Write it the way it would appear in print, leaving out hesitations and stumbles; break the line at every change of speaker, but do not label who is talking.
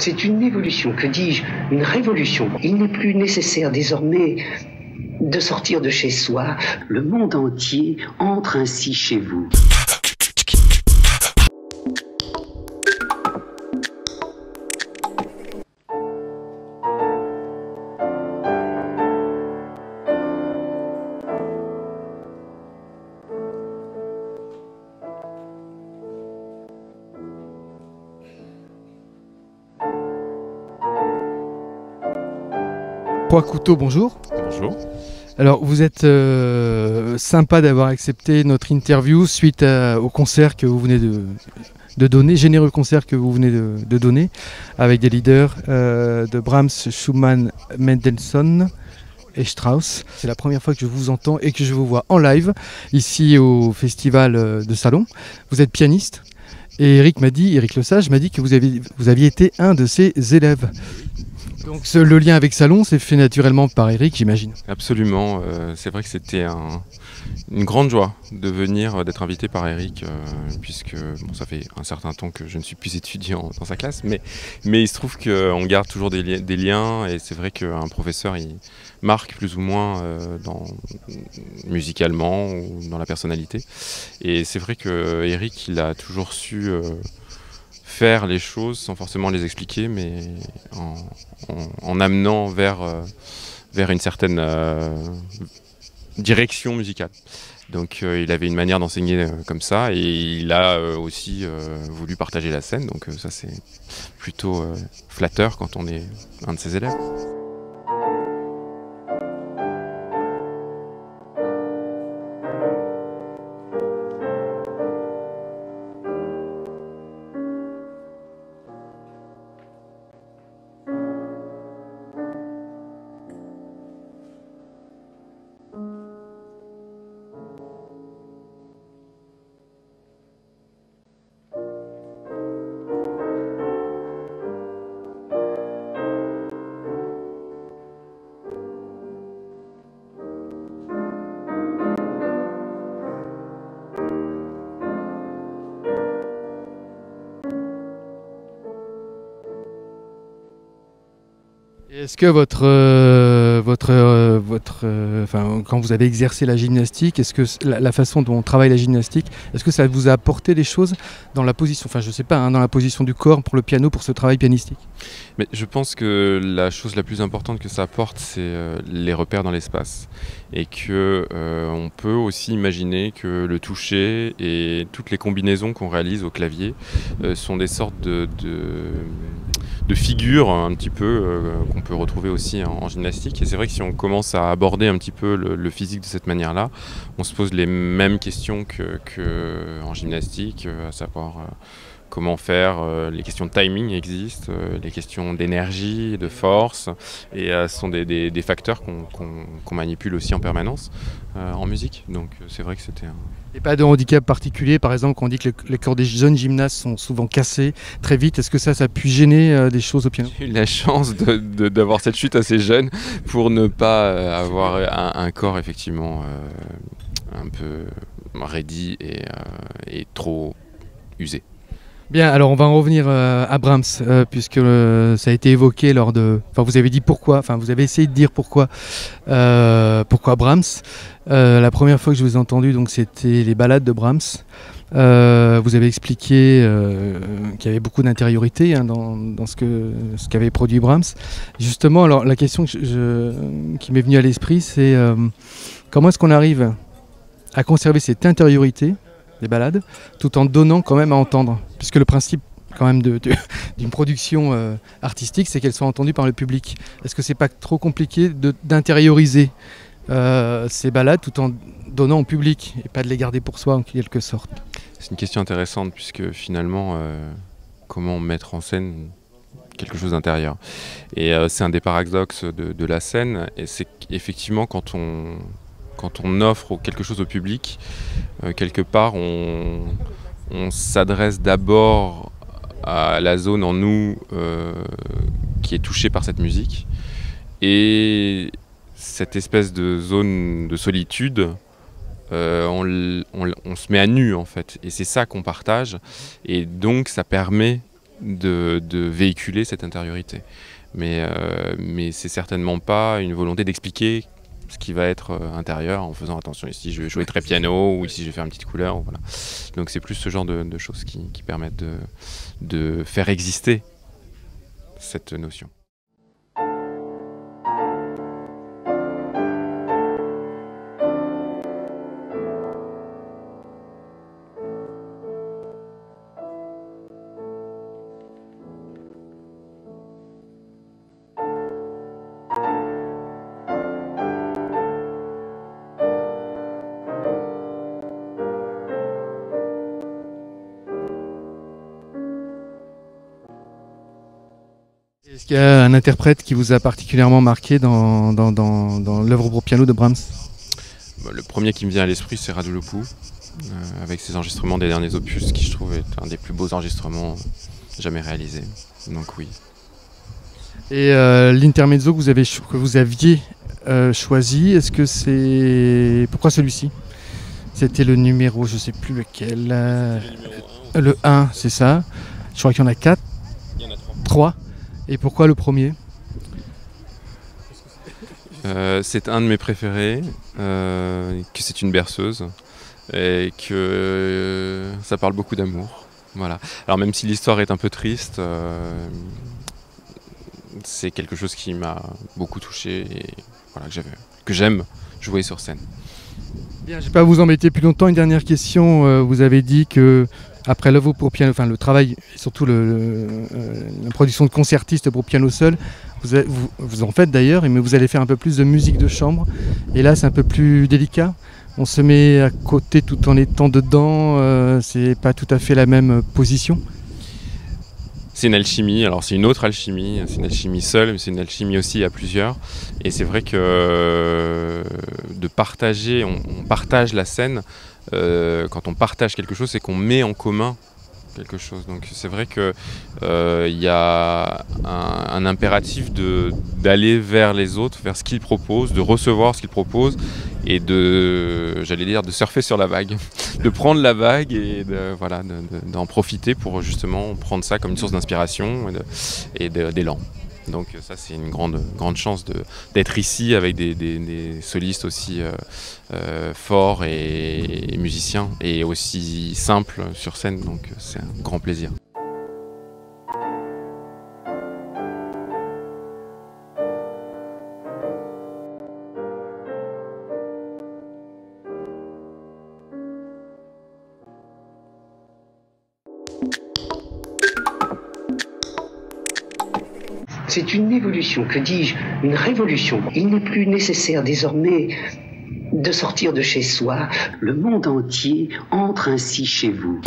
C'est une évolution, que dis-je, une révolution. Il n'est plus nécessaire désormais de sortir de chez soi. Le monde entier entre ainsi chez vous.
Trois couteaux, bonjour.
Bonjour.
Alors vous êtes sympa d'avoir accepté notre interview suite au concert que vous venez de donner, généreux concert que vous venez de donner avec des leaders de Brahms, Schumann, Mendelssohn et Strauss. C'est la première fois que je vous entends et que je vous vois en live ici au festival de Salon. Vous êtes pianiste et Eric Lesage m'a dit que vous aviez été un de ses élèves. Donc le lien avec Salon s'est fait naturellement par Eric, j'imagine.
Absolument, c'est vrai que c'était une grande joie de venir, d'être invité par Eric, puisque bon, ça fait un certain temps que je ne suis plus étudiant dans sa classe, mais il se trouve qu'on garde toujours des liens, et c'est vrai qu'un professeur il marque plus ou moins musicalement ou dans la personnalité. Et c'est vrai que Eric il a toujours su faire les choses sans forcément les expliquer, mais en amenant vers une certaine direction musicale. Donc il avait une manière d'enseigner comme ça, et il a aussi voulu partager la scène, donc ça c'est plutôt flatteur quand on est un de ses élèves.
Est-ce que quand vous avez exercé la gymnastique, est-ce que la façon dont on travaille la gymnastique, est-ce que ça vous a apporté des choses dans la position, enfin je sais pas, dans la position du corps pour le piano, pour ce travail pianistique?
Mais je pense que la chose la plus importante que ça apporte, c'est les repères dans l'espace, et que on peut aussi imaginer que le toucher et toutes les combinaisons qu'on réalise au clavier sont des sortes de figures un petit peu qu'on peut retrouver aussi en gymnastique. Et c'est vrai que si on commence à aborder un petit peu le physique de cette manière-là, on se pose les mêmes questions que en gymnastique, à savoir comment faire, les questions de timing existent, les questions d'énergie, de force, et ce sont des facteurs qu'on manipule aussi en permanence en musique. Donc c'est vrai que c'était
Et pas de handicap particulier, par exemple, quand on dit que les corps des jeunes gymnastes sont souvent cassés très vite, est-ce que ça a pu gêner des choses au piano?
J'ai eu la chance d'avoir cette chute assez jeune pour ne pas avoir un corps effectivement un peu raidi et trop usé.
Bien, alors on va en revenir à Brahms, puisque ça a été évoqué lors de... Enfin, vous avez dit pourquoi, enfin vous avez essayé de dire pourquoi Brahms. La première fois que je vous ai entendu, donc, c'était les ballades de Brahms. Vous avez expliqué qu'il y avait beaucoup d'intériorité dans ce qu'avait produit Brahms. Justement, alors la question qui m'est venue à l'esprit, c'est comment est-ce qu'on arrive à conserver cette intériorité des ballades, tout en donnant quand même à entendre, puisque le principe quand même d'une production artistique, c'est qu'elle soit entendue par le public. Est-ce que c'est pas trop compliqué d'intérioriser ces ballades tout en donnant au public et pas de les garder pour soi en quelque sorte?
C'est une question intéressante, puisque finalement, comment mettre en scène quelque chose d'intérieur? Et c'est un des paradoxes de la scène, et c'est qu'effectivement quand on offre quelque chose au public, quelque part on s'adresse d'abord à la zone en nous qui est touchée par cette musique, et cette espèce de zone de solitude, on se met à nu en fait, et c'est ça qu'on partage, et donc ça permet de véhiculer cette intériorité. Mais c'est certainement pas une volonté d'expliquer ce qui va être intérieur en faisant attention, ici je vais jouer très piano ou ici je vais faire une petite couleur. Voilà. Donc c'est plus ce genre de choses qui permettent de faire exister cette notion.
Est-ce qu'il y a un interprète qui vous a particulièrement marqué dans l'œuvre pour piano de Brahms?
Le premier qui me vient à l'esprit, c'est Radulescu, avec ses enregistrements des derniers opus, qui je trouve est un des plus beaux enregistrements jamais réalisés. Donc oui.
Et l'intermezzo que vous aviez choisi, est-ce que c'est... Pourquoi celui-ci? C'était le numéro, je ne sais plus lequel. Le 1, c'est ça. Je crois qu'il y en a 4.
Il y en a
3. Et pourquoi le premier?
C'est un de mes préférés, que c'est une berceuse et que ça parle beaucoup d'amour. Voilà. Alors même si l'histoire est un peu triste, c'est quelque chose qui m'a beaucoup touché et voilà, que j'aime jouer sur scène.
Bien, je ne vais pas vous embêter plus longtemps. Une dernière question. Vous avez dit que après l'œuvre pour piano, enfin le travail et surtout la production de concertistes pour piano seul, vous en faites d'ailleurs, mais vous allez faire un peu plus de musique de chambre. Et là, c'est un peu plus délicat. On se met à côté tout en étant dedans. C'est pas tout à fait la même position.
C'est une alchimie, alors c'est une autre alchimie, c'est une alchimie seule, mais c'est une alchimie aussi à plusieurs. Et c'est vrai que de partager, on partage la scène, quand on partage quelque chose, c'est qu'on met en commun quelque chose. Donc c'est vrai qu'il y a un impératif d'aller vers les autres, vers ce qu'ils proposent, de recevoir ce qu'ils proposent et de surfer sur la vague, de prendre la vague et d'en profiter pour justement prendre ça comme une source d'inspiration et d'élan. Donc ça c'est une grande chance d'être ici avec des solistes aussi forts et musiciens et aussi simples sur scène, donc c'est un grand plaisir.
C'est une évolution, que dis-je, une révolution. Il n'est plus nécessaire désormais de sortir de chez soi. Le monde entier entre ainsi chez vous.